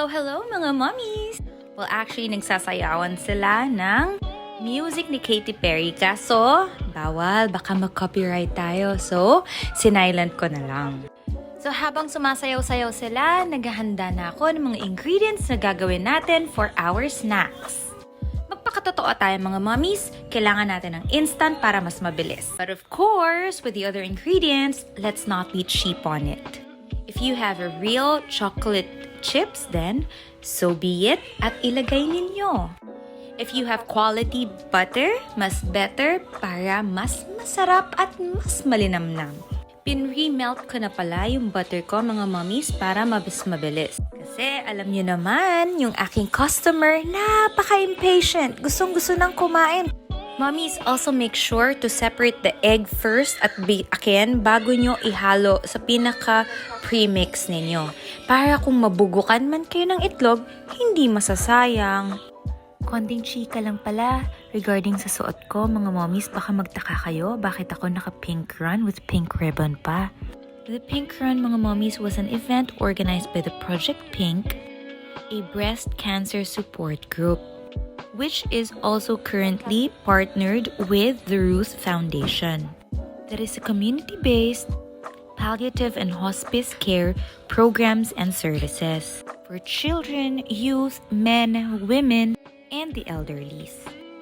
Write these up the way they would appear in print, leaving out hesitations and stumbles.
Hello mga mommies! Well, actually, nagsasayawan sila ng music ni Katy Perry. Kaso, bawal. Baka mag-copyright tayo. So, sinilent ko na lang. So, habang sumasayaw-sayaw sila, naghahanda na ako ng mga ingredients na gagawin natin for our snacks. Magpakatotoo tayo mga mommies, kailangan natin ng instant para mas mabilis. But of course, with the other ingredients, let's not be cheap on it. If you have a real chocolate chips, then so be it at ilagay ninyo. If you have quality butter, mas better para mas masarap at mas malinamnam. Pinre-melt ko na pala yung butter ko mga mommies para mabilis. Kasi alam nyo naman, yung aking customer napaka-impatient. Gustong-gusto nang kumain. Mommies, also make sure to separate the egg first at biakin bago nyo ihalo sa pinaka-premix ninyo. Para kung mabugukan man kayo ng itlog, hindi masasayang. Konting chika lang pala regarding sa suot ko, mga mommies, baka magtaka kayo bakit ako naka-pink run with pink ribbon pa. The Pink Run, mga mommies, was an event organized by the Project Pink, a breast cancer support group, which is also currently partnered with the Ruth Foundation. That is a community-based palliative and hospice care programs and services for children, youth, men, women, and the elderlies.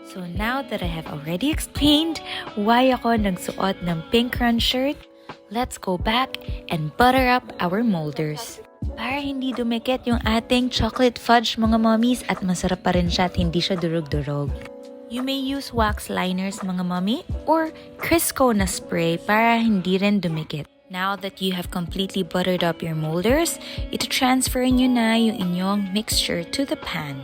So now that I have already explained why ako nagsuot ng Pink Run shirt, let's go back and butter up our molders. Para hindi dumikit yung ating chocolate fudge mga mommies at masarap pa rin siya at hindi siya durog-durog. You may use wax liners mga mommy or Crisco na spray para hindi rin dumikit. Now that you have completely buttered up your molders, ito transfer nyo na yung inyong mixture to the pan.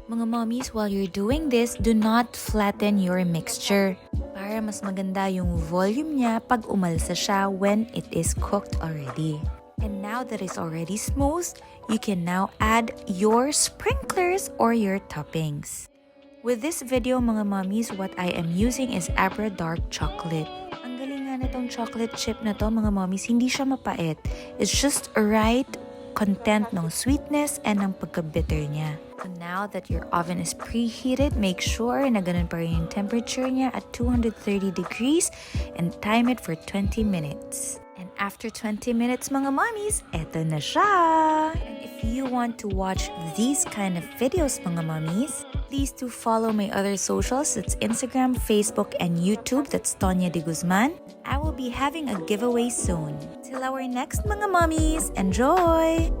Mga mommies, while you're doing this, do not flatten your mixture para mas maganda yung volume niya pag umalsa siya when it is cooked already. And now that it's already smooth, you can now add your sprinklers or your toppings. With this video mga mommies, what I am using is Abra dark chocolate. Ang galing nga nitong chocolate chip na to mga mommies, hindi siya mapait. It's just a right content ng sweetness and ng pagka-bitter niya. So now that your oven is preheated, make sure na ganun pa rin yung temperature niya at 230 degrees and time it for 20 minutes. And after 20 minutes, mga mommies, eto na siya! And if you want to watch these kind of videos, mga mommies, please do follow my other socials. That's Instagram, Facebook, and YouTube. That's ctonyadeguzman. I will be having a giveaway soon. Till our next, mga mommies, enjoy!